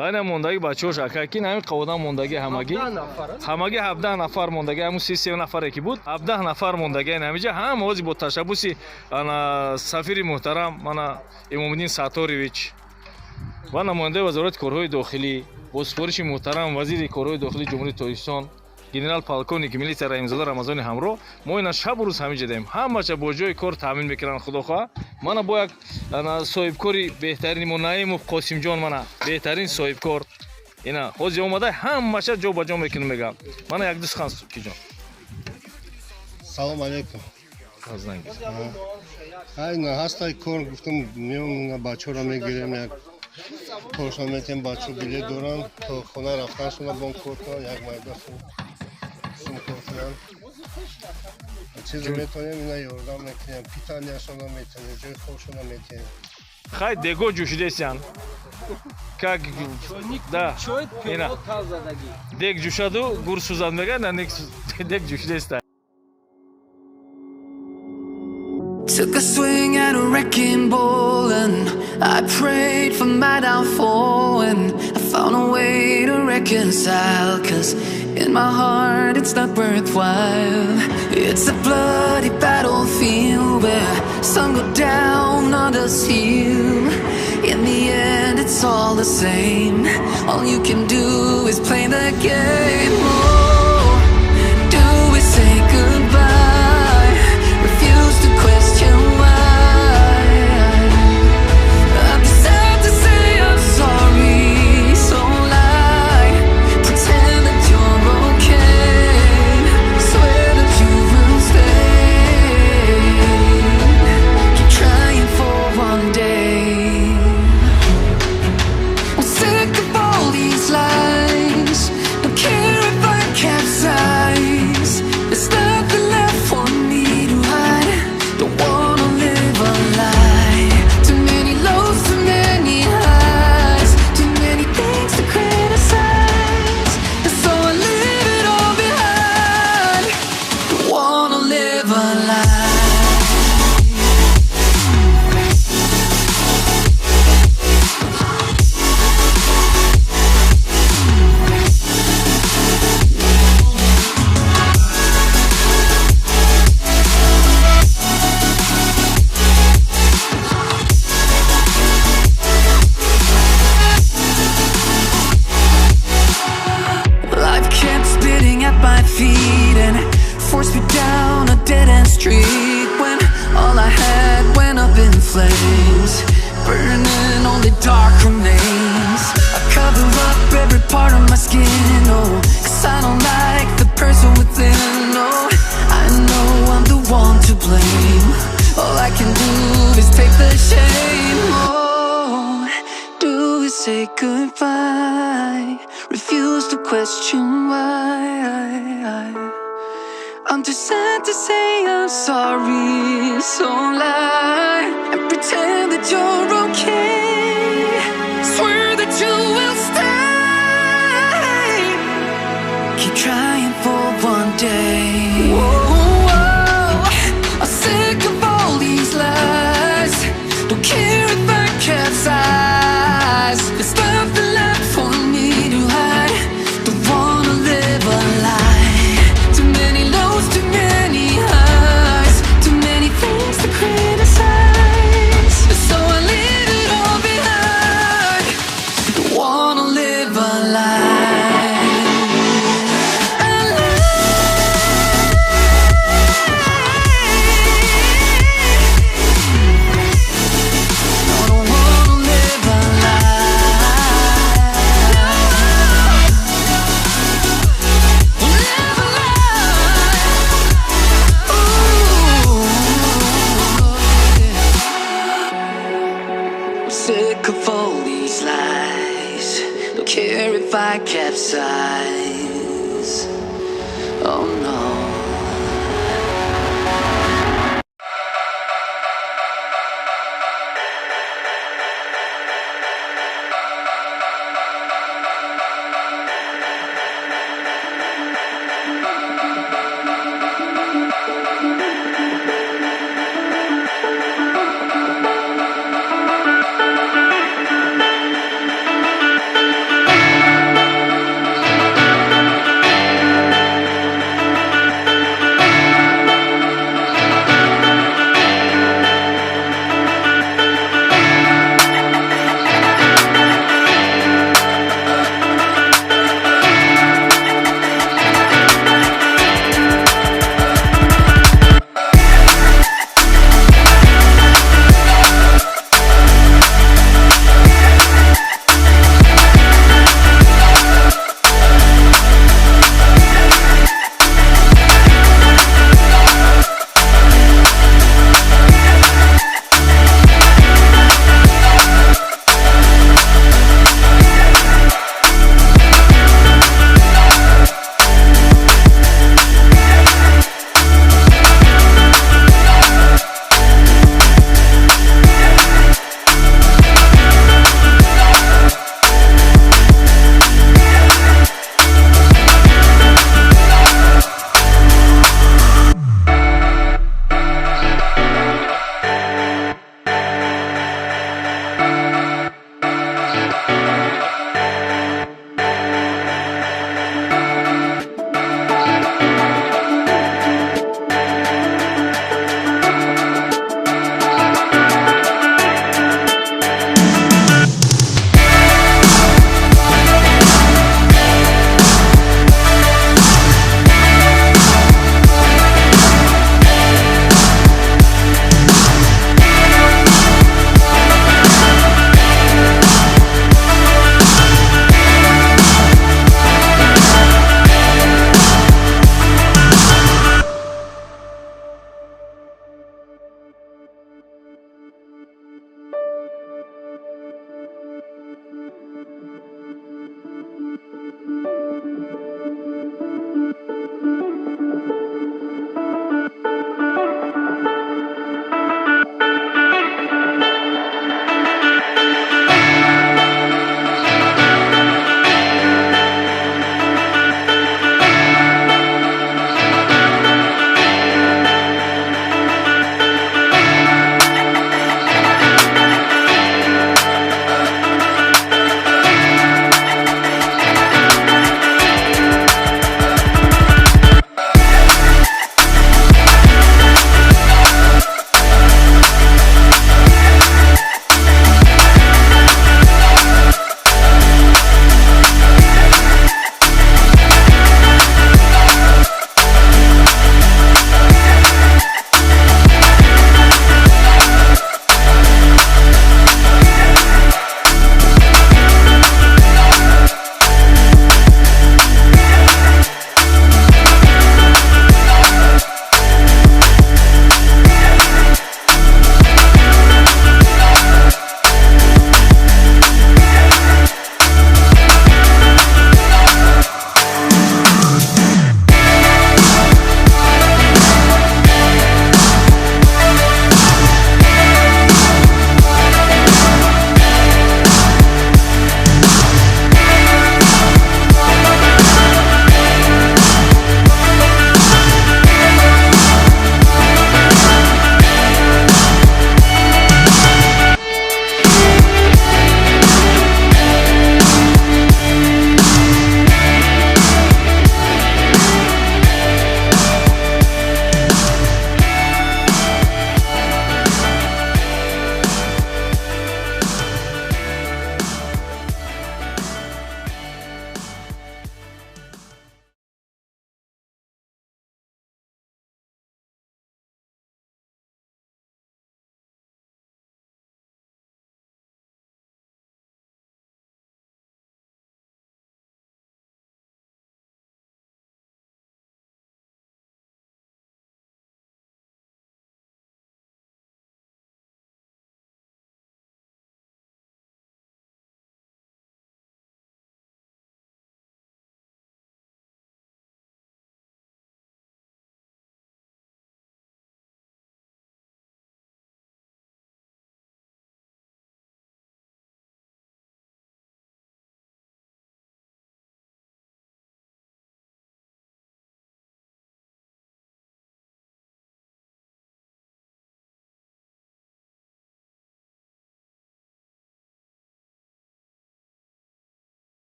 хайна мондаги бачаҳош акакин ҳамин қаводан мондаги ҳамаги 17 нафар мондаги ҳамун 33 нафаре ки буд 17 нафар мондаги ҳамиҷа ҳама ҳозир бо ташаббуси сафири муҳтарам мана Имомиддин Сатторович ва намояндаи вазорати корҳои дохилӣ бо супориши муҳтарам вазири корҳои дохилии ҷумҳурии Тоҷикистон генерал полковник милитсия Раҳимзода Рамазони ҳамроҳ мо ина шабу рӯз ҳамиҷа даем ҳамаша бо ҷои кор таъмин мекунанд худохоҳ мана бо як соҳибкори беҳтарини мо Наимов Қосимҷон мана беҳтарин соҳибкор ина ҳозир омада ҳамаша ҷо ба ҷо мекунам мегам мана як ду сухан киҷон салом алейкум айна ҳастай кор гуфтам меом бачаҳоро мегирем як коршон метем бачаҳо билет доранд то хона рафтаншона бон кор кунанд як майда сум кор кунанд чиз метонем ина ёрдам мекунем питанияшона метонем ҷои хобшона метонем хай дего ҷӯшидесиян как да ина дег ҷӯшаду гур сӯзад мегӯяд дег ҷӯшидеста. Took a swing at a wrecking ball and I prayed for my downfall and I found a way to reconcile cause in my heart it's not worthwhile. It's a bloody battlefield where some go down, others heal. In the end it's all the same. All you can do is play the game. Oh, do we say goodbye? Refuse to question why. I'm sad to say I'm sorry, so lie. Pretend that you're okay. Swear that you will stay. Keep trying for one day. I'm sick of all these lies. Don't care if I capsize. There's nothing left for me to hide. Don't wanna live a lie. Too many lows, too many highs. Too many things to criticize. And so I leave it all behind. Don't wanna live a lie. Life kept spitting at my feet and forced me down a dead-end street when all I had went up in flames, burning only dark remains. I cover up every part of my skin, oh, cause I don't like the person within, oh, I know I'm the one to blame. All I can do is take the shame, oh, do we say goodbye? Refuse to question why. I'm too sad to say I'm sorry, so lie and pretend that you're okay. Swear that you will stay. Keep trying for one day. Whoa, I'm sick of all these lies. Don't care if I capsize. There's nothing left for me to hide. Don't wanna live a lie. Too many lows, too many highs. Too many things to criticize. So I leave it all behind. Don't wanna live a lie. A lie. No, don't wanna live a lie. Live a lie. Ooh. I'm sick of all these lies. Don't care if I capsize. Oh no.